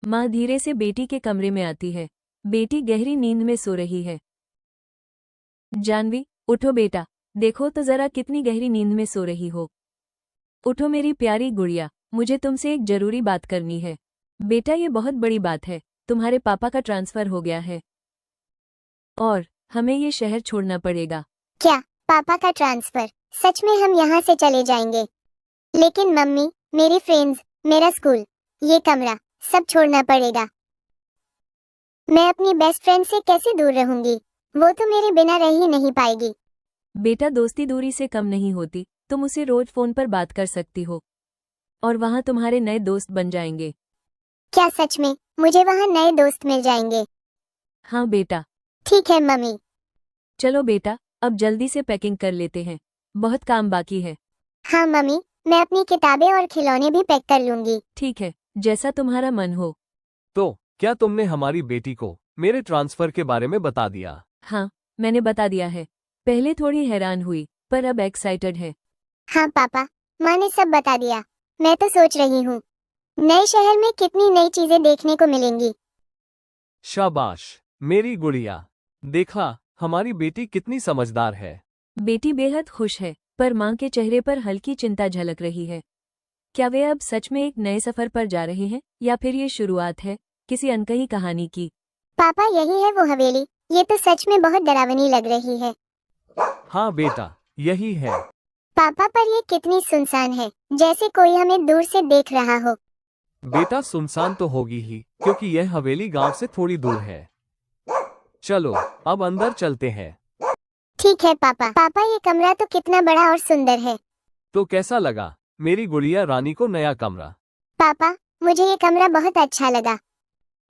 माँ धीरे से बेटी के कमरे में आती है। बेटी गहरी नींद में सो रही है। जानवी, उठो बेटा, देखो तो जरा कितनी गहरी नींद में सो रही हो। उठो मेरी प्यारी गुड़िया, मुझे तुमसे एक जरूरी बात करनी है। बेटा, ये बहुत बड़ी बात है, तुम्हारे पापा का ट्रांसफर हो गया है और हमें ये शहर छोड़ना पड़ेगा। क्या? पापा का ट्रांसफर? सच में हम यहाँ से चले जाएंगे? लेकिन मम्मी, मेरी फ्रेंड्स, मेरा स्कूल, ये कमरा, सब छोड़ना पड़ेगा। मैं अपनी बेस्ट फ्रेंड से कैसे दूर रहूंगी? वो तो मेरे बिना रह ही नहीं पाएगी। बेटा, दोस्ती दूरी से कम नहीं होती। तुम उसे रोज फोन पर बात कर सकती हो और वहाँ तुम्हारे नए दोस्त बन जाएंगे। क्या सच में मुझे वहाँ नए दोस्त मिल जाएंगे? हाँ बेटा। ठीक है मम्मी। चलो बेटा, अब जल्दी से पैकिंग कर लेते हैं, बहुत काम बाकी है। हाँ मम्मी, मैं अपनी किताबें और खिलौने भी पैक कर लूंगी। ठीक है, जैसा तुम्हारा मन हो। तो क्या तुमने हमारी बेटी को मेरे ट्रांसफर के बारे में बता दिया? हाँ, मैंने बता दिया है। पहले थोड़ी हैरान हुई, पर अब एक्साइटेड है। हाँ पापा, माँ ने सब बता दिया। मैं तो सोच रही हूँ नए शहर में कितनी नई चीजें देखने को मिलेंगी। शाबाश मेरी गुड़िया, देखा हमारी बेटी कितनी समझदार है। बेटी बेहद खुश है, पर माँ के चेहरे पर हल्की चिंता झलक रही है। क्या वे अब सच में एक नए सफर पर जा रहे हैं, या फिर ये शुरुआत है किसी अनकही कहानी की? पापा, यही है वो हवेली? ये तो सच में बहुत डरावनी लग रही है। हाँ बेटा, यही है। पापा, पर ये कितनी सुनसान है, जैसे कोई हमें दूर से देख रहा हो। बेटा, सुनसान तो होगी ही, क्योंकि यह हवेली गांव से थोड़ी दूर है। चलो अब अंदर चलते हैं। ठीक है पापा। पापा, ये कमरा तो कितना बड़ा और सुंदर है। तो कैसा लगा मेरी गुड़िया रानी को नया कमरा? पापा, मुझे ये कमरा बहुत अच्छा लगा।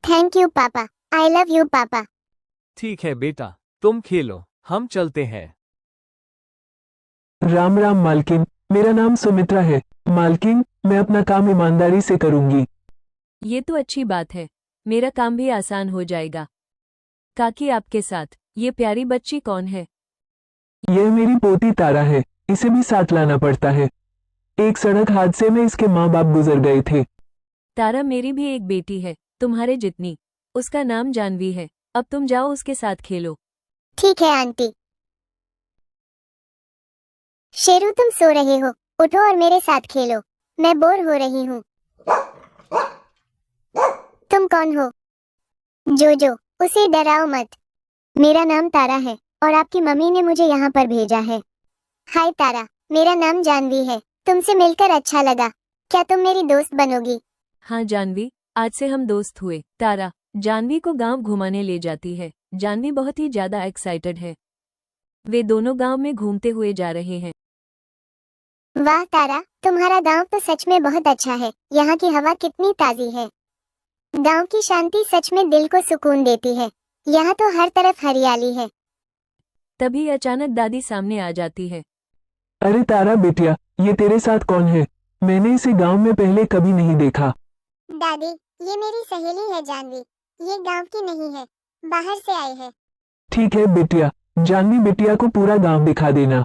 थैंक यू पापा। आई लव यू पापा। ठीक है बेटा, तुम खेलो, हम चलते हैं। राम राम मालकिन, मेरा नाम सुमित्रा है। मालकिन, मैं अपना काम ईमानदारी से करूंगी। ये तो अच्छी बात है, मेरा काम भी आसान हो जाएगा। काकी, आपके साथ ये प्यारी बच्ची कौन है? यह मेरी पोती तारा है, इसे भी साथ लाना पड़ता है। एक सड़क हादसे में इसके माँ बाप गुजर गए थे। तारा मेरी भी एक बेटी है, तुम्हारे जितनी। उसका नाम जानवी है। अब तुम जाओ उसके साथ खेलो। ठीक है आंटी। शेरू, तुम सो रहे हो? उठो और मेरे साथ खेलो, मैं बोर हो रही हूँ। तुम कौन हो? जोजो, उसे डराओ मत। मेरा नाम तारा है और आपकी मम्मी ने मुझे यहाँ पर भेजा है। हाय तारा, मेरा नाम जानवी है। तुमसे मिलकर अच्छा लगा। क्या तुम मेरी दोस्त बनोगी? हाँ जानवी, आज से हम दोस्त हुए। तारा जानवी को गांव घुमाने ले जाती है। जानवी बहुत ही ज्यादा एक्साइटेड है। वे दोनों गांव में घूमते हुए जा रहे हैं। वाह तारा, तुम्हारा गांव तो सच में बहुत अच्छा है। यहाँ की हवा कितनी ताजी है। गांव की शांति सच में दिल को सुकून देती है। यहाँ तो हर तरफ हरियाली है। तभी अचानक दादी सामने आ जाती है। अरे तारा बेटिया, ये तेरे साथ कौन है? मैंने इसे गांव में पहले कभी नहीं देखा। दादी, ये मेरी सहेली है जानवी। ये गांव की नहीं है, बाहर से आई है। ठीक है बेटिया, जानवी बिटिया को पूरा गांव दिखा देना।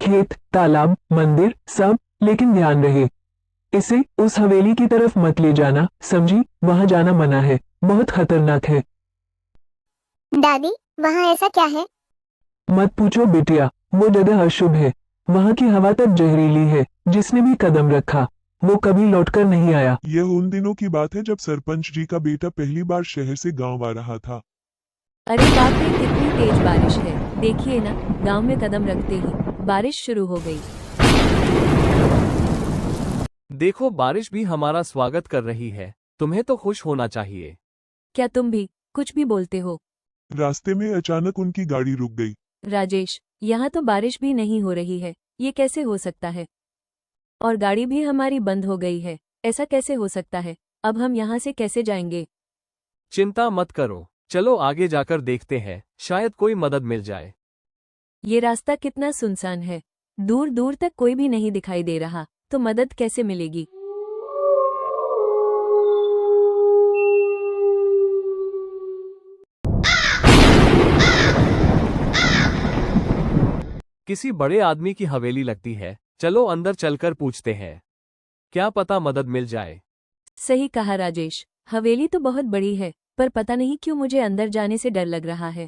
खेत, तालाब, मंदिर, सब, लेकिन ध्यान रहे इसे उस हवेली की तरफ मत ले जाना, समझी? वहां जाना मना है, बहुत खतरनाक है। दादी, वहाँ ऐसा क्या है? मत पूछो बेटिया, वो जगह अशुभ है। वहां की हवा तक जहरीली है। जिसने भी कदम रखा वो कभी लौटकर नहीं आया। यह उन दिनों की बात है जब सरपंच जी का बेटा पहली बार शहर से गांव आ रहा था। अरे बाप रे, कितनी तेज बारिश है। देखिए ना, गांव में कदम रखते ही बारिश शुरू हो गई। देखो, बारिश भी हमारा स्वागत कर रही है। तुम्हें तो खुश होना चाहिए। क्या तुम भी कुछ भी बोलते हो? रास्ते में अचानक उनकी गाड़ी रुक गई। राजेश, यहाँ तो बारिश भी नहीं हो रही है, ये कैसे हो सकता है? और गाड़ी भी हमारी बंद हो गई है, ऐसा कैसे हो सकता है? अब हम यहाँ से कैसे जाएंगे? चिंता मत करो, चलो आगे जाकर देखते हैं, शायद कोई मदद मिल जाए। ये रास्ता कितना सुनसान है, दूर दूर तक कोई भी नहीं दिखाई दे रहा, तो मदद कैसे मिलेगी? किसी बड़े आदमी की हवेली लगती है, चलो अंदर चलकर पूछते हैं, क्या पता मदद मिल जाए। सही कहा राजेश, हवेली तो बहुत बड़ी है, पर पता नहीं क्यों मुझे अंदर जाने से डर लग रहा है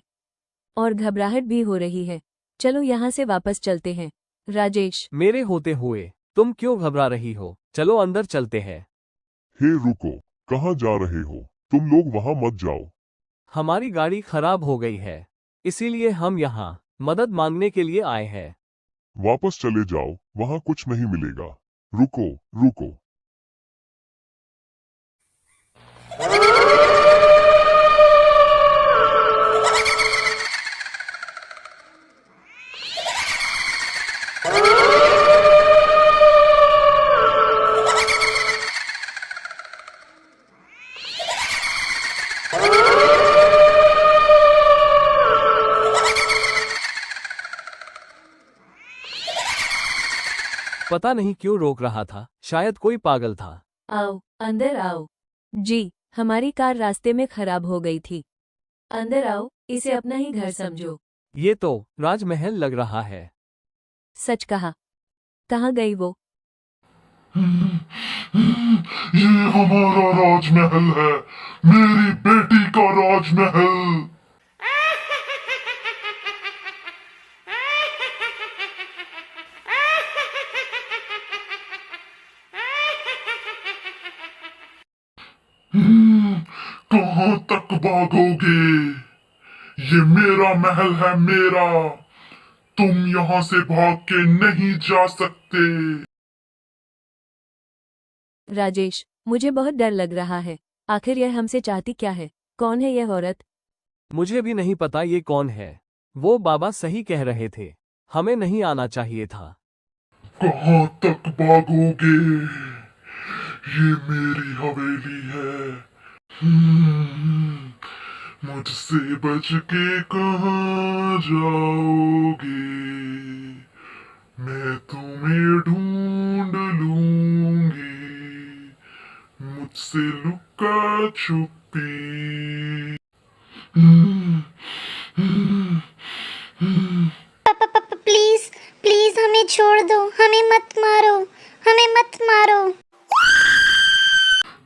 और घबराहट भी हो रही है। चलो यहाँ से वापस चलते हैं। राजेश, मेरे होते हुए तुम क्यों घबरा रही हो? चलो अंदर चलते हैं। हे रुको, कहाँ जा रहे हो? तुम लोग वहाँ मत जाओ। हमारी गाड़ी खराब हो गई है, इसीलिए हम यहाँ मदद मांगने के लिए आए हैं। वापस चले जाओ, वहाँ कुछ नहीं मिलेगा। रुको, रुको। पता नहीं क्यों रोक रहा था, शायद कोई पागल था। आओ, अंदर आओ। जी, हमारी कार रास्ते में खराब हो गई थी। अंदर आओ, इसे अपना ही घर समझो। ये तो राजमहल लग रहा है। सच कहा। कहाँ गई वो? ये हमारा राजमहल है, मेरी बेटी का राजमहल। कहाँ तक भागोगे? ये मेरा महल है, मेरा। तुम यहाँ से भाग के नहीं जा सकते। राजेश, मुझे बहुत डर लग रहा है। आखिर यह हमसे चाहती क्या है? कौन है यह औरत? मुझे भी नहीं पता ये कौन है। वो बाबा सही कह रहे थे, हमें नहीं आना चाहिए था। कहाँ तक भागोगे? ये मेरी हवेली है। मुझसे बच के कहाँ जाओगे? मैं तुम्हें ढूंढ लूंगी, मुझसे लुका छुपी। प्लीज प्लीज हमें छोड़ दो, हमें मत मारो, हमें मत मारो।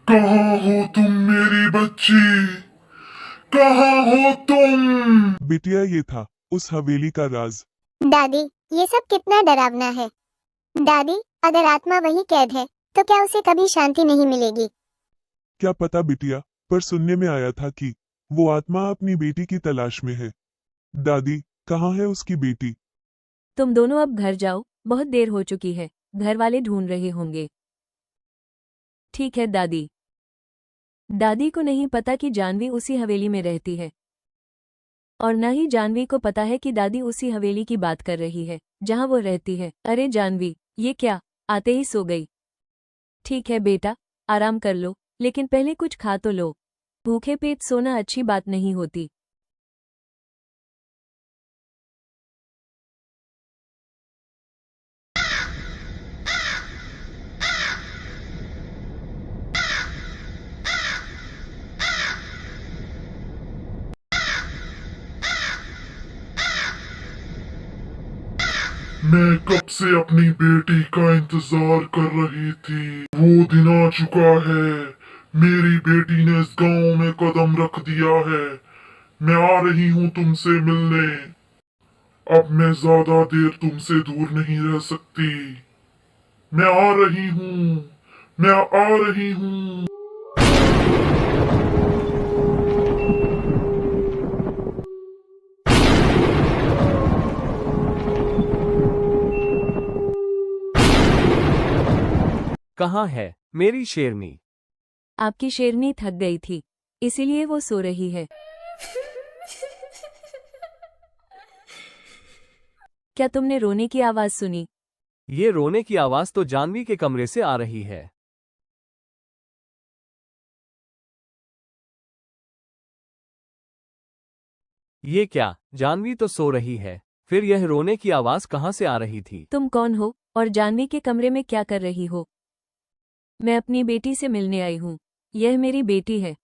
कहाँ हो तुम मेरी बच्ची? कहाँ हो तुम? बिटिया, ये था उस हवेली का राज। दादी, ये सब कितना डरावना है। दादी, अगर आत्मा वही कैद है तो क्या उसे कभी शांति नहीं मिलेगी? क्या पता बिटिया, पर सुनने में आया था कि वो आत्मा अपनी बेटी की तलाश में है। दादी, कहाँ है उसकी बेटी? तुम दोनों अब घर जाओ, बहुत देर हो चुकी है। घर वाले ढूंढ रहे होंगे। ठीक है दादी। दादी को नहीं पता कि जानवी उसी हवेली में रहती है, और न ही जानवी को पता है कि दादी उसी हवेली की बात कर रही है जहां वो रहती है। अरे जानवी, ये क्या, आते ही सो गई? ठीक है बेटा, आराम कर लो, लेकिन पहले कुछ खा तो लो। भूखे पेट सोना अच्छी बात नहीं होती। मैं कब से अपनी बेटी का इंतजार कर रही थी। वो दिन आ चुका है। मेरी बेटी ने इस गांव में कदम रख दिया है। मैं आ रही हूँ तुमसे मिलने। अब मैं ज्यादा देर तुमसे दूर नहीं रह सकती। मैं आ रही हूँ। मैं आ रही हूँ। कहाँ है मेरी शेरनी? आपकी शेरनी थक गई थी, इसीलिए वो सो रही है। क्या तुमने रोने की आवाज सुनी? ये रोने की आवाज तो जानवी के कमरे से आ रही है। ये क्या, जानवी तो सो रही है, फिर यह रोने की आवाज कहाँ से आ रही थी? तुम कौन हो और जानवी के कमरे में क्या कर रही हो? मैं अपनी बेटी से मिलने आई हूँ। यह मेरी बेटी है।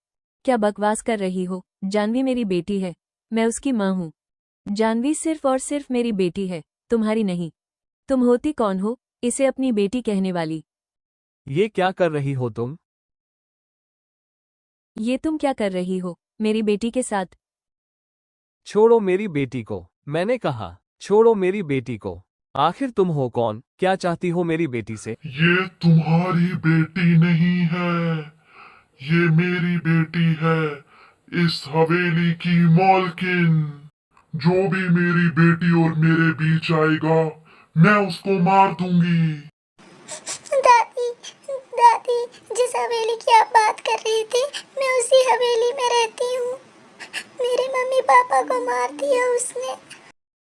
क्या बकवास कर रही हो? जानवी मेरी बेटी है, मैं उसकी माँ हूँ। जानवी सिर्फ और सिर्फ मेरी बेटी है, तुम्हारी नहीं। तुम होती कौन हो इसे अपनी बेटी कहने वाली? ये क्या कर रही हो तुम? ये तुम क्या कर रही हो मेरी बेटी के साथ? छोड़ो मेरी बेटी को, मैंने कहा छोड़ो मेरी बेटी को। आखिर तुम हो कौन? क्या चाहती हो मेरी बेटी से? ये तुम्हारी बेटी नहीं है, ये मेरी बेटी है, इस हवेली की मालकिन। जो भी मेरी बेटी और मेरे बीच आएगा, मैं उसको मार दूंगी। दादी, दादी, जिस हवेली की आप बात कर रही थी, मैं उसी हवेली में रहती हूँ। मेरे मम्मी पापा को मार दिया उसने।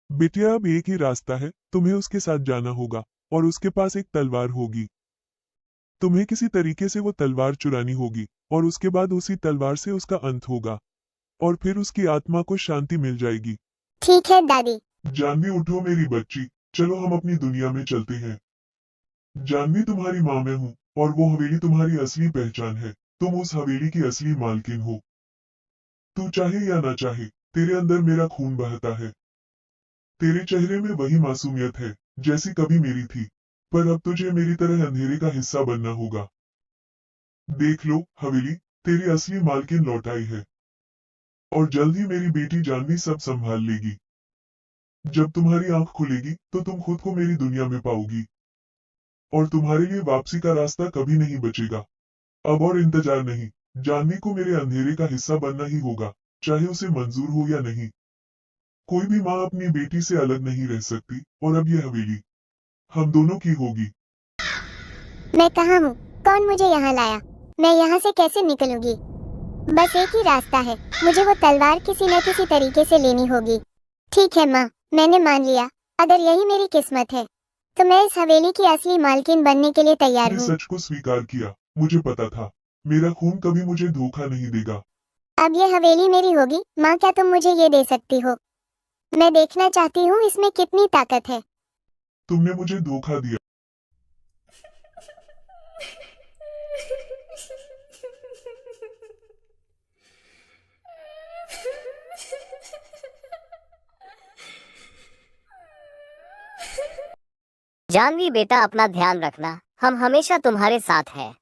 बिटिया अब एक ही रास्ता है, तुम्हें उसके साथ जाना होगा और उसके पास एक तलवार होगी। तुम्हें किसी तरीके से वो तलवार चुरानी होगी और उसके बाद उसी तलवार से उसका अंत होगा और फिर उसकी आत्मा को शांति मिल जाएगी। ठीक है दादी। जानवी उठो मेरी बच्ची, चलो हम अपनी दुनिया में चलते हैं। जानवी तुम्हारी माँ मैं हूँ और वो हवेली तुम्हारी असली पहचान है। तुम उस हवेली की असली मालकिन हो। तू चाहे या ना चाहे, तेरे अंदर मेरा खून बहता है। तेरे चेहरे में वही मासूमियत है जैसी कभी मेरी थी, पर अब तुझे मेरी तरह अंधेरे का हिस्सा बनना होगा। देख लो हवेली, तेरी असली मालकिन लौट आई है और जल्द ही मेरी बेटी जानवी सब संभाल लेगी। जब तुम्हारी आंख खुलेगी तो तुम खुद को मेरी दुनिया में पाओगी और तुम्हारे लिए वापसी का रास्ता कभी नहीं बचेगा। अब और इंतजार नहीं, जानवी को मेरे अंधेरे का हिस्सा बनना ही होगा, चाहे उसे मंजूर हो या नहीं। कोई भी माँ अपनी बेटी से अलग नहीं रह सकती और अब ये हवेली हम दोनों की होगी। मैं कहाँ हूँ? कौन मुझे यहाँ लाया? मैं यहाँ से कैसे निकलूंगी? बस एक ही रास्ता है, मुझे वो तलवार किसी न किसी तरीके से लेनी होगी। ठीक है माँ, मैंने मान लिया। अगर यही मेरी किस्मत है तो मैं इस हवेली की असली मालकिन बनने के लिए तैयार तुमने हूँ। सच को स्वीकार किया, मुझे पता था मेरा खून कभी मुझे धोखा नहीं देगा। अब ये हवेली मेरी होगी। माँ, क्या तुम मुझे ये दे सकती हो? मैं देखना चाहती हूँ इसमें कितनी ताकत है। तुमने मुझे धोखा दिया। जानवी बेटा, अपना ध्यान रखना, हम हमेशा तुम्हारे साथ हैं।